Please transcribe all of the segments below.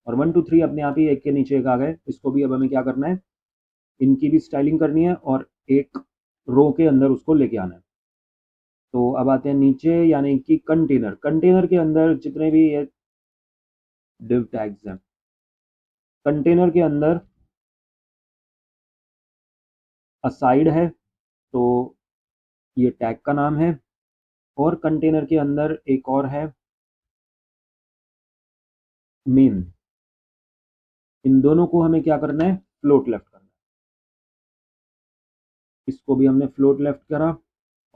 और 1 2 3 अपने आप ही एक के नीचे एक आ गए। इसको भी अब हमें क्या करना है, इनकी भी स्टाइलिंग करनी है और एक रो के अंदर उसको लेके आना है। तो अब आते हैं नीचे, यानी कि कंटेनर। कंटेनर के अंदर जितने भी ये डिव टैग्स हैं, कंटेनर के अंदर असाइड है, तो ये टैग का नाम है। और कंटेनर के अंदर एक और है मेन। इन दोनों को हमें क्या करना है, फ्लोट लेफ्ट करना है। इसको भी हमने फ्लोट लेफ्ट करा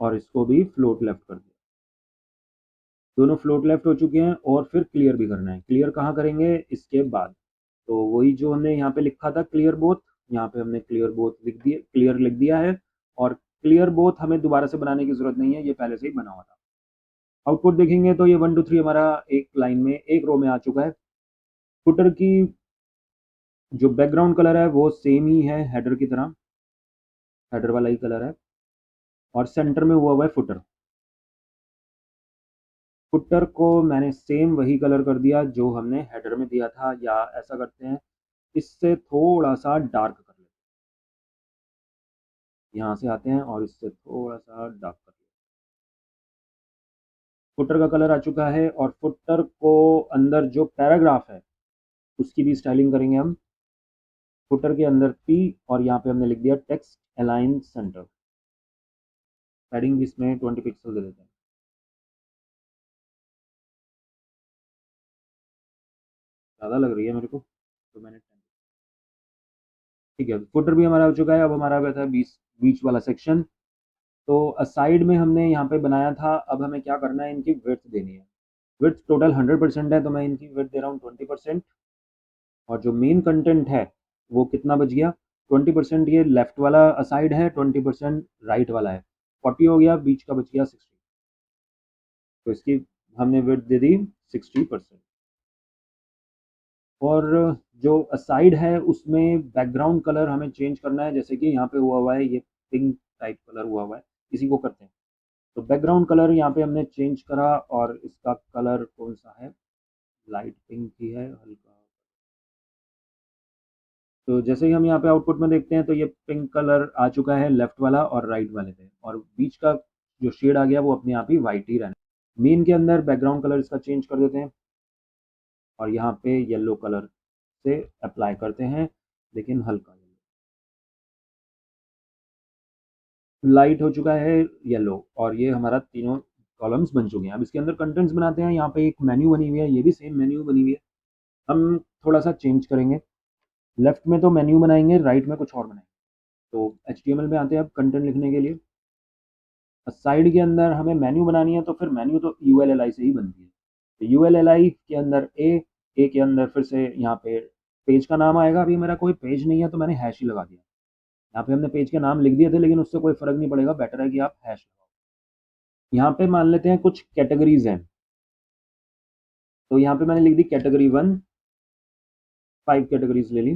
और इसको भी फ्लोट लेफ्ट कर दिया। दोनों फ्लोट लेफ्ट हो चुके हैं और फिर क्लियर भी करना है। क्लियर कहाँ करेंगे, इसके बाद। तो वही जो हमने यहाँ पे लिखा था क्लियर बोथ, यहाँ पे हमने क्लियर बोथ लिख दिया, क्लियर लिख दिया है। और क्लियर बोथ हमें दोबारा से बनाने की जरूरत नहीं है, ये पहले से ही बना हुआ था। आउटपुट देखेंगे तो ये 1 2 3 हमारा एक लाइन में, एक रो में आ चुका है। फुटर की जो बैकग्राउंड कलर है वो सेम ही है हेडर की तरह, हेडर वाला ही कलर है। और सेंटर में हुआ है फुटर। फुटर को मैंने सेम वही कलर कर दिया जो हमने हेडर में दिया था, या ऐसा करते हैं, इससे थोड़ा सा डार्क कर लेते हैं। यहाँ से आते हैं और इससे थोड़ा सा डार्क कर लेते हैं। फुटर का कलर आ चुका है और फुटर को अंदर जो पैराग्राफ है उसकी भी स्टाइलिंग करेंगे हम। फुटर के अंदर पी और यहाँ पे हमने लिख दिया टेक्स्ट अलाइन सेंटर। पैडिंग भी इसमें 20 पिक्सल दे देते हैं। ज़्यादा लग रही है मेरे को, तो मैंने 10। ठीक है, फुटर भी हमारा हो चुका है। अब हमारा बचा है बीच बीच वाला सेक्शन। तो साइड में हमने यहाँ पे बनाया था, अब हमें क्या करना है, इनकी विड्थ देनी है। विड्थ टोटल 100% है, तो मैं इनकी विड्थ दे रहा हूँ 20%। और जो मेन कंटेंट है वो कितना बच गया, 20%। ये लेफ्ट वाला असाइड है, 20% राइट वाला है, 40 हो गया, बीच का बच गया 60। तो इसकी हमने विड्थ दे दी 60%। और जो असाइड है उसमें बैकग्राउंड कलर हमें चेंज करना है, जैसे कि यहाँ पे हुआ हुआ है ये पिंक टाइप कलर हुआ हुआ है, इसी को करते हैं। तो बैकग्राउंड कलर यहाँ पे हमने चेंज करा, और इसका कलर कौन सा है, लाइट पिंक ही है, हल्का। तो जैसे ही हम यहाँ पे आउटपुट में देखते हैं तो ये पिंक कलर आ चुका है लेफ्ट वाला और राइट वाले पे, और बीच का जो शेड आ गया वो अपने आप ही वाइट ही रहना है। मेन के अंदर बैकग्राउंड कलर इसका चेंज कर देते हैं और यहाँ पे येलो कलर से अप्लाई करते हैं, लेकिन हल्का येलो। लाइट हो चुका है येलो, और ये हमारा तीनों कॉलम्स बन चुके हैं। अब इसके अंदर कंटेंट्स बनाते हैं। यहाँ पे एक मेन्यू बनी हुई है, ये भी सेम मेन्यू बनी हुई है। हम थोड़ा सा चेंज करेंगे, लेफ्ट में तो मेन्यू बनाएंगे, राइट में कुछ और बनाएंगे। तो HTML में आते हैं अब कंटेंट लिखने के लिए। साइड के अंदर हमें मेन्यू बनानी है, तो फिर मेन्यू तो ULLI से ही बनती है। तो ULLI के अंदर ए के अंदर फिर से यहाँ पे पेज का नाम आएगा। अभी मेरा कोई पेज नहीं है तो मैंने हैश ही लगा दिया। यहाँ पे हमने पेज के नाम लिख दिए थे, लेकिन उससे कोई फर्क नहीं पड़ेगा, बेटर है कि आप हैश लगाओ। यहाँ पे मान लेते हैं कुछ कैटेगरीज हैं, तो यहाँ पे मैंने लिख दी कैटेगरी 1। 5 कैटेगरीज ले ली।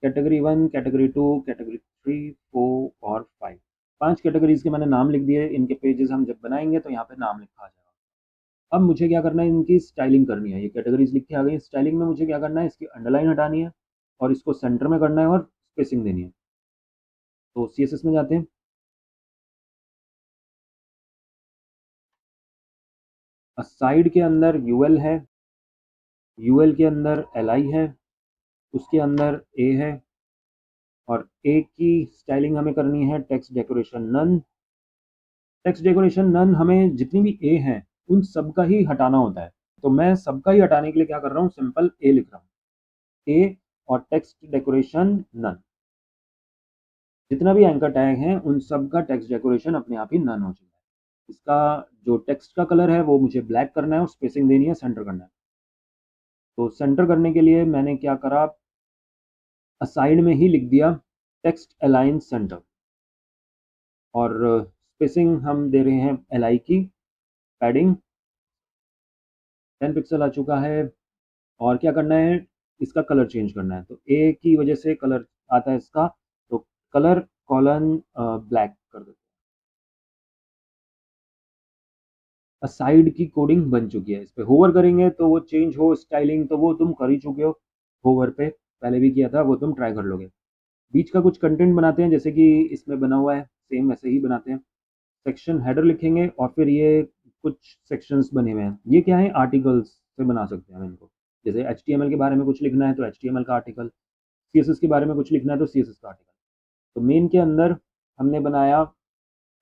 कैटेगरी 1, कैटेगरी 2, कैटेगरी 3, 4 और 5। 5 कैटेगरीज के मैंने नाम लिख दिए। इनके पेजेस हम जब बनाएंगे तो यहाँ पे नाम लिखा आ जाएगा। अब मुझे क्या करना है, इनकी स्टाइलिंग करनी है। ये कैटेगरीज लिख के आ गई। स्टाइलिंग में मुझे क्या करना है, इसकी अंडरलाइन हटानी है और इसको सेंटर में करना है और स्पेसिंग देनी है। तो CSS में जाते हैं। साइड के अंदर UL है, UL के अंदर LI है, उसके अंदर A है, और A की स्टाइलिंग हमें करनी है text decoration none. Text decoration none, हमें जितनी भी ए हैं उन सबका ही हटाना होता है। तो मैं सबका ही हटाने के लिए क्या कर रहा हूँ, सिंपल ए लिख रहा हूँ, ए और टेक्स्ट डेकोरेशन नन। जितना भी एंकर टैग हैं उन सब का टेक्स्ट डेकोरेशन अपने आप ही नन हो चुका है। इसका जो टेक्स्ट का कलर है वो मुझे ब्लैक करना है और स्पेसिंग देनी है, सेंटर करना है। तो सेंटर करने के लिए मैंने क्या करा, असाइड में ही लिख दिया टेक्स्ट अलाइन सेंटर। और स्पेसिंग हम दे रहे हैं LI की। पैडिंग 10 पिक्सल आ चुका है। और क्या करना है, इसका कलर चेंज करना है। तो ए की वजह से कलर आता है इसका, तो कलर कॉलन ब्लैक कर देते हैं। साइड की कोडिंग बन चुकी है, इस पे होवर करेंगे तो वो चेंज हो स्टाइलिंग, तो वो तुम कर ही चुके हो। होवर पे पहले भी किया था, वो तुम ट्राई कर लोगे। बीच का कुछ कंटेंट बनाते हैं जैसे कि इसमें बना हुआ है, सेम वैसे ही बनाते हैं। सेक्शन हेडर लिखेंगे और फिर ये कुछ सेक्शंस बने हुए हैं, ये क्या है, आर्टिकल्स से बना सकते हैं हम इनको। जैसे HTML के बारे में कुछ लिखना है तो HTML का आर्टिकल, CSS के बारे में कुछ लिखना है तो CSS का आर्टिकल। तो मेन के अंदर हमने बनाया,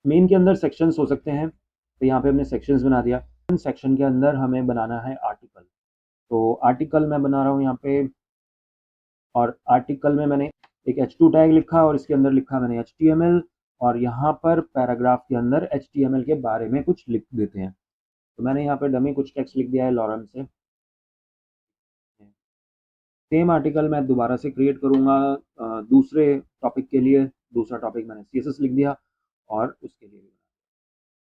मेन के अंदर सेक्शंस हो सकते हैं, तो यहाँ पे हमने सेक्शंस बना दिया। सेक्शन के अंदर हमें बनाना है आर्टिकल, तो आर्टिकल मैं बना रहा हूँ यहाँ पे। और आर्टिकल में मैंने एक H2 टैग लिखा और इसके अंदर लिखा मैंने HTML, और यहाँ पर पैराग्राफ के अंदर HTML के बारे में कुछ लिख देते हैं। तो मैंने यहाँ पे डमी कुछ टेक्स्ट लिख दिया है लॉरेंस से। सेम आर्टिकल मैं दोबारा से क्रिएट करूँगा दूसरे टॉपिक के लिए। दूसरा टॉपिक मैंने CSS लिख दिया और उसके लिए भी।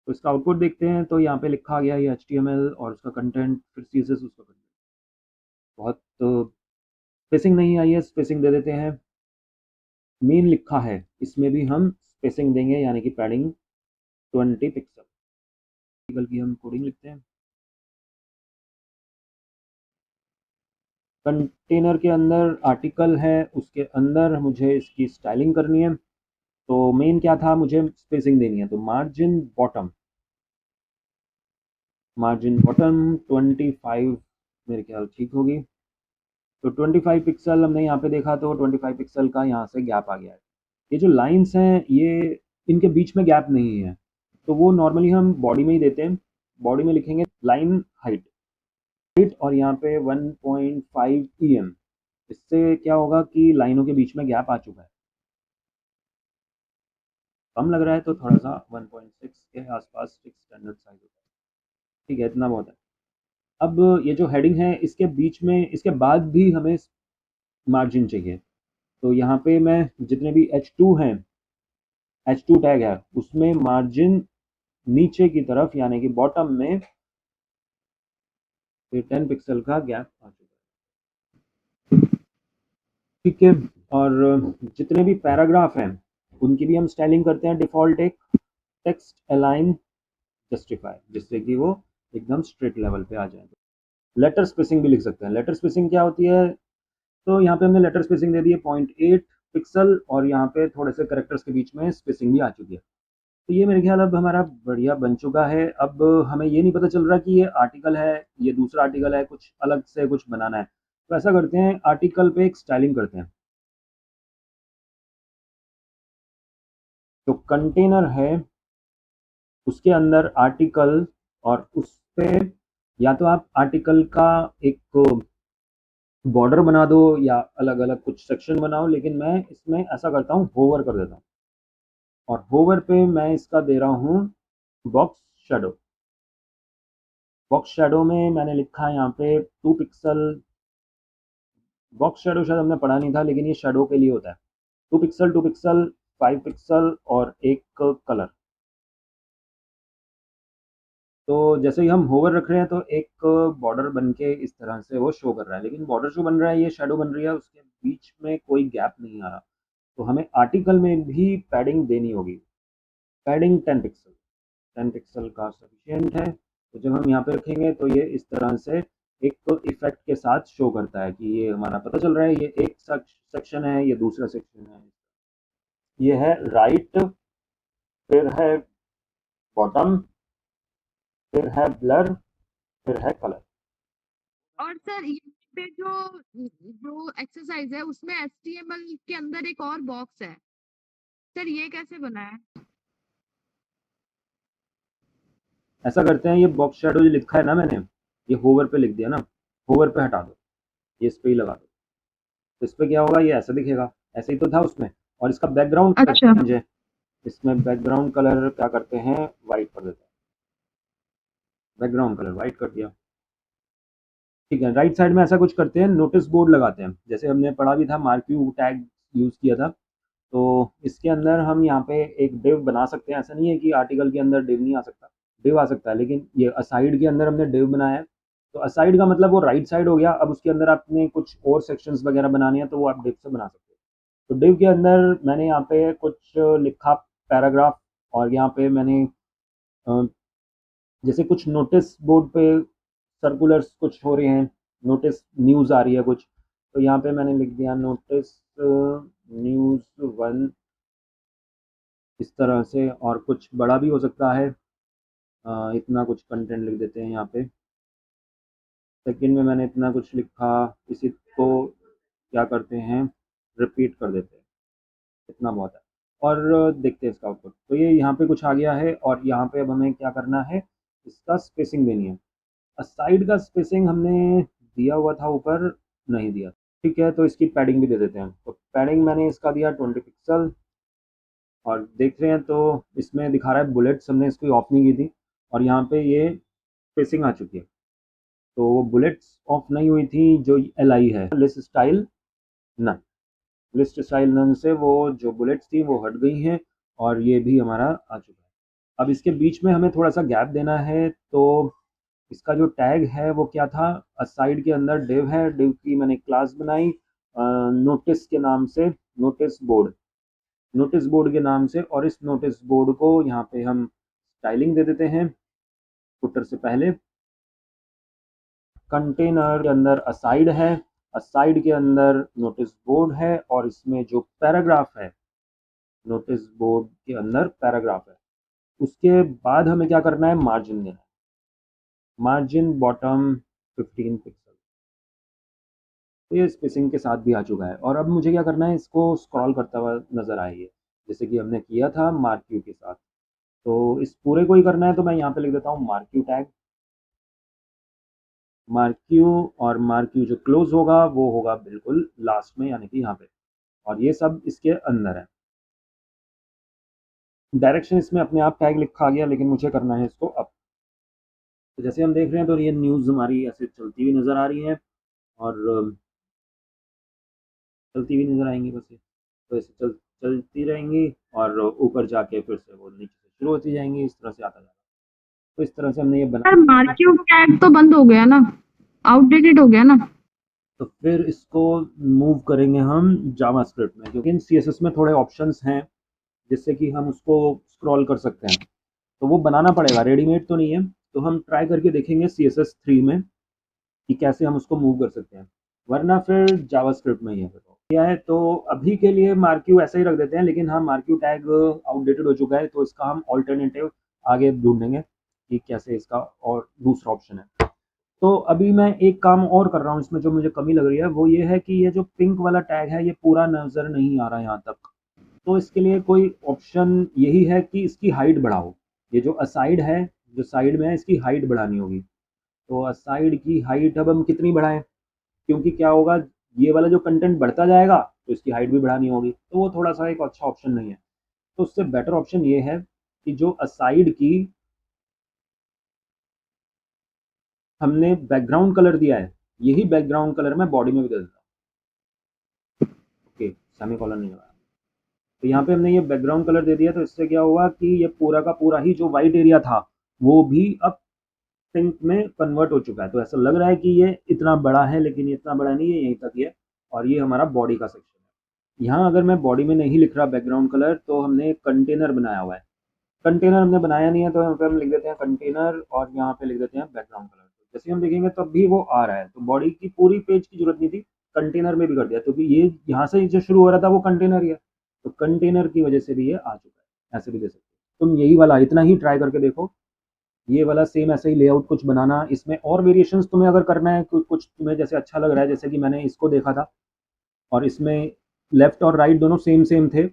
तो इसका आउटपुट देखते हैं, तो यहाँ पे लिखा गया ये HTML और उसका कंटेंट, फिर CSS उसका कंटेंट। बहुत स्पेसिंग नहीं आई है, स्पेसिंग दे देते हैं। मेन लिखा है, इसमें भी हम स्पेसिंग देंगे, यानी कि पैडिंग 20 पिक्सल। आर्टिकल की हम कोडिंग लिखते हैं। कंटेनर के अंदर आर्टिकल है, उसके अंदर मुझे इसकी स्टाइलिंग करनी है। तो मेन क्या था, मुझे स्पेसिंग देनी है, तो मार्जिन बॉटम 25 मेरे ख्याल ठीक होगी। तो 25 पिक्सल हमने यहाँ पे देखा, तो 25 पिक्सल का यहाँ से गैप आ गया है। ये जो लाइंस हैं, ये इनके बीच में गैप नहीं है, तो वो नॉर्मली हम बॉडी में ही देते हैं। बॉडी में लिखेंगे लाइन हाइट और यहाँ पे 1.5 EM। इससे क्या होगा कि लाइनों के बीच में गैप आ चुका है। कम लग रहा है तो थोड़ा सा 1.6 के आसपास एक स्टैंडर्ड साइज होता है। ठीक है, इतना बहुत है। अब ये जो हेडिंग है, इसके बीच में, इसके बाद भी हमें मार्जिन चाहिए। तो यहाँ पे मैं जितने भी H2 टैग है, उसमें मार्जिन नीचे की तरफ, यानी कि बॉटम में 10 पिक्सल का गैप आ चुका है। ठीक है। और जितने भी पैराग्राफ हैं, उनकी भी हम स्टाइलिंग करते हैं। डिफ़ॉल्ट एक टेक्स्ट अलाइन जस्टिफाई, जिससे कि वो एकदम स्ट्रेट लेवल पे आ जाए। लेटर स्पेसिंग भी लिख सकते हैं। लेटर स्पेसिंग क्या होती है, तो यहाँ पे हमने लेटर स्पेसिंग दे दी है 0.8 पिक्सल, और यहाँ पे थोड़े से करेक्टर्स के बीच में स्पेसिंग भी आ चुकी है। तो ये मेरे ख्याल अब हमारा बढ़िया बन चुका है। अब हमें ये नहीं पता चल रहा कि ये आर्टिकल है, ये दूसरा आर्टिकल है, कुछ अलग से कुछ बनाना है। तो ऐसा करते हैं, आर्टिकल पे एक स्टाइलिंग करते हैं। तो कंटेनर है, उसके अंदर आर्टिकल, और उस पे या तो आप आर्टिकल का एक बॉर्डर बना दो या अलग अलग कुछ सेक्शन बनाओ, लेकिन मैं इसमें ऐसा करता हूँ, होवर कर देता हूँ। और होवर पे मैं इसका दे रहा हूँ बॉक्स शेडो। बॉक्स शेडो में मैंने लिखा है यहाँ पे 2 पिक्सल। बॉक्स शेडो शायद हमने पढ़ा नहीं था, लेकिन ये शेडो के लिए होता है। 2 पिक्सल, 2 पिक्सल, 5 पिक्सल और एक कलर। तो जैसे ही हम होवर रख रहे हैं, तो एक बॉर्डर बन के इस तरह से वो शो कर रहा है, लेकिन बॉर्डर जो बन रहा है, ये शेडो बन रही है, उसके बीच में कोई गैप नहीं आ रहा। तो हमें आर्टिकल में भी पैडिंग देनी होगी। पैडिंग 10 पिक्सल, 10 पिक्सल का सफिशियंट है। तो जब हम यहाँ पे रखेंगे, तो ये इस तरह से एक इफेक्ट के साथ शो करता है कि ये हमारा पता चल रहा है, ये एक सेक्शन है, ये दूसरा सेक्शन है। ये है राइट, फिर है बॉटम, फिर है ब्लर, फिर है कलर। और सर यहाँ पे जो जो एक्सरसाइज है उसमें HTML के अंदर एक और बॉक्स है, सर ये कैसे बना है? ऐसा करते हैं, ये बॉक्स शेडो जो लिखा है ना मैंने, ये होवर पे लिख दिया ना, होवर पे हटा दो, ये इस पे ही लगा दो। तो इस पे क्या होगा, ये ऐसा दिखेगा, ऐसे ही तो था उसमें। और इसका बैकग्राउंड कलर अच्छा। चेंज है। इसमें बैकग्राउंड कलर क्या करते हैं, वाइट कर देते हैं। बैकग्राउंड कलर वाइट कर दिया। ठीक है, राइट साइड में ऐसा कुछ करते हैं, नोटिस बोर्ड लगाते हैं, जैसे हमने पढ़ा भी था, मार्क्यू टैग यूज़ किया था। तो इसके अंदर हम यहाँ पे एक डिव बना सकते हैं। ऐसा नहीं है कि आर्टिकल के अंदर डिव नहीं आ सकता, डिव आ सकता है, लेकिन ये असाइड के अंदर हमने डिव बनाया है। तो असाइड का मतलब वो राइट साइड हो गया। अब उसके अंदर आपने कुछ और सेक्शंस वगैरह बनाने हैं, तो वो आप डिव से बना सकते हैं। तो डिव के अंदर मैंने यहाँ पे कुछ लिखा पैराग्राफ, और यहाँ पे मैंने अ, जैसे कुछ नोटिस बोर्ड पे सर्कुलर्स कुछ हो रहे हैं, नोटिस न्यूज़ आ रही है कुछ, तो यहाँ पे मैंने लिख दिया नोटिस न्यूज़ 1 इस तरह से, और कुछ बड़ा भी हो सकता है। इतना कुछ कंटेंट लिख देते हैं यहाँ पे। सेकंड में मैंने इतना कुछ लिखा, इसी को क्या करते हैं, रिपीट कर देते हैं, इतना बहुत है। और देखते हैं इसका आउटपुट। तो ये यहाँ पे कुछ आ गया है, और यहाँ पे अब हमें क्या करना है, इसका स्पेसिंग देनी है। साइड का स्पेसिंग हमने दिया हुआ था, ऊपर नहीं दिया। ठीक है, तो इसकी पैडिंग भी दे देते हैं। तो पैडिंग मैंने इसका दिया 20 पिक्सल, और देख रहे हैं तो इसमें दिखा रहा है बुलेट्स, हमने इसको ऑफ नहीं की थी, और यहाँ पे ये स्पेसिंग आ चुकी है। तो वो बुलेट्स ऑफ नहीं हुई थी, जो एल आई है list style none, list style none से वो जो बुलेट्स थी वो हट गई हैं, और ये भी हमारा आ चुका है। अब इसके बीच में हमें थोड़ा सा गैप देना है। तो इसका जो टैग है वो क्या था, साइड के अंदर डिव है, डिव की मैंने क्लास बनाई नोटिस के नाम से, नोटिस बोर्ड, नोटिस बोर्ड के नाम से। और इस नोटिस बोर्ड को यहाँ पे हम स्टाइलिंग दे देते हैं फुटर से पहले। कंटेनर के अंदर असाइड है, असाइड के अंदर नोटिस बोर्ड है, और इसमें जो पैराग्राफ है, नोटिस बोर्ड के अंदर पैराग्राफ है। उसके बाद हमें क्या करना है, मार्जिन देना है, मार्जिन बॉटम 15 पिक्सल। तो ये स्पेसिंग के साथ भी आ चुका है। और अब मुझे क्या करना है, इसको स्क्रॉल करता हुआ नजर आए ये, जैसे कि हमने किया था मार्क्यू के साथ। तो इस पूरे को ही करना है, तो मैं यहाँ पे लिख देता हूँ मार्क्यू टैग, मार्क्यू। और मार्क्यू जो क्लोज होगा वो होगा बिल्कुल लास्ट में, यानी कि यहाँ पे। और ये सब इसके अंदर है। डायरेक्शन इसमें अपने आप टैग लिखा गया, लेकिन मुझे करना है इसको अप। तो जैसे हम देख रहे हैं, तो ये न्यूज़ हमारी ऐसे चलती हुई नज़र आ रही है, और चलती हुई नज़र आएंगी बस ये। तो ऐसे चलती रहेंगी, और ऊपर जाके फिर से वो नीचे से शुरू होती जाएंगी, इस तरह से आता जाएगा। तो इस तरह से हमने ये सर बना। मार्क्यू टैग तो बंद हो गया ना, आउटडेटेड हो गया ना। तो फिर इसको मूव करेंगे हम जावास्क्रिप्ट में, क्योंकि इन सीएसएस में थोड़े ऑप्शंस हैं जिससे कि हम उसको स्क्रॉल कर सकते हैं। तो वो बनाना पड़ेगा, रेडीमेड तो नहीं है। तो हम ट्राई करके देखेंगे CSS3 में कि कैसे हम उसको मूव कर सकते हैं, वरना फिर जावास्क्रिप्ट में ही है। फिर क्या है, तो अभी के लिए मार्क्यू ऐसा ही रख देते हैं। लेकिन हाँ, मार्क्यू टैग आउटडेटेड हो चुका है, तो इसका हम ऑल्टरनेटिव आगे ढूंढेंगे कि कैसे इसका और दूसरा ऑप्शन है। तो अभी मैं एक काम और कर रहा हूँ इसमें, जो मुझे कमी लग रही है वो ये है कि ये जो पिंक वाला टैग है ये पूरा नज़र नहीं आ रहा है यहाँ तक। तो इसके लिए कोई ऑप्शन यही है कि इसकी हाइट बढ़ाओ। ये जो असाइड है, जो साइड में है, इसकी हाइट बढ़ानी होगी। तो असाइड की हाइट अब हम कितनी बढ़ाएं, क्योंकि क्या होगा, ये वाला जो कंटेंट बढ़ता जाएगा तो इसकी हाइट भी बढ़ानी होगी, तो वो थोड़ा सा एक अच्छा ऑप्शन नहीं है। तो उससे बेटर ऑप्शन ये है कि जो असाइड की हमने बैकग्राउंड कलर दिया है, यही बैकग्राउंड कलर मैं बॉडी में भी दे देता हूँ। ओके, सेमी कॉलर नहीं लगाया। तो यहाँ पे हमने ये बैकग्राउंड कलर दे दिया, तो इससे क्या हुआ कि ये पूरा का पूरा ही जो वाइट एरिया था वो भी अब पिंक में कन्वर्ट हो चुका है। तो ऐसा लग रहा है कि ये इतना बड़ा है, लेकिन ये इतना बड़ा नहीं है, यहीं तक ही है। और ये हमारा बॉडी का सेक्शन है। यहाँ अगर मैं बॉडी में नहीं लिख रहा बैकग्राउंड कलर, तो हमने एक कंटेनर बनाया हुआ है। कंटेनर हमने बनाया नहीं है, तो यहाँ पे हम लिख देते हैं कंटेनर, और यहाँ पे लिख देते हैं बैकग्राउंड कलर। जैसे हम देखेंगे तब भी वो आ रहा है। तो बॉडी की पूरी पेज की जरूरत नहीं थी, कंटेनर में भी कर दिया, क्योंकि ये यहाँ से जो शुरू हो रहा था वो कंटेनर ही है। तो कंटेनर की वजह से भी ये आ चुका है। ऐसे भी दे सकते हो तुम, यही वाला इतना ही ट्राई करके देखो। ये वाला सेम ऐसे ही लेआउट कुछ बनाना, इसमें और वेरिएशंस तुम्हें अगर करना है, कुछ तुम्हें जैसे अच्छा लग रहा है, जैसे कि मैंने इसको देखा था, और इसमें लेफ्ट और राइट दोनों सेम सेम थे,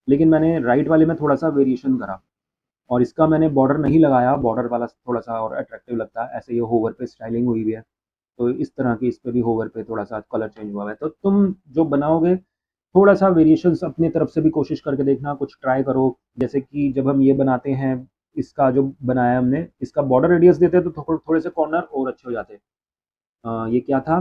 लेकिन मैंने राइट वाले में थोड़ा सा वेरिएशन करा, और इसका मैंने बॉर्डर नहीं लगाया, बॉर्डर वाला थोड़ा सा और अट्रैक्टिव लगता है। ऐसे ये होवर पे स्टाइलिंग हुई हुई है, तो इस तरह की इस पे भी होवर पे थोड़ा सा कलर चेंज हुआ है। तो तुम जो बनाओगे, थोड़ा सा वेरिएशंस अपनी तरफ से भी कोशिश करके देखना, कुछ ट्राई करो। जैसे कि जब हम ये बनाते हैं, इसका जो बनाया हमने, इसका बॉर्डर रेडियस देते हैं तो थोड़े से कॉर्नर और अच्छे हो जाते हैं। ये क्या था,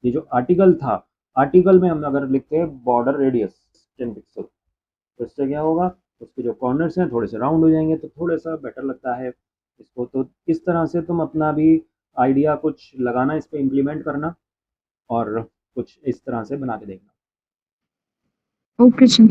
ये जो आर्टिकल था, आर्टिकल में हम अगर लिखते हैं बॉर्डर रेडियस 10 पिक्सल, तो इससे क्या होगा, उसके जो कॉर्नर्स हैं थोड़े से राउंड हो जाएंगे, तो थोड़ा सा बेटर लगता है इसको। तो इस तरह से तुम अपना भी आइडिया कुछ लगाना, इस पर इम्प्लीमेंट करना, और कुछ इस तरह से बना के देखना। Okay sir.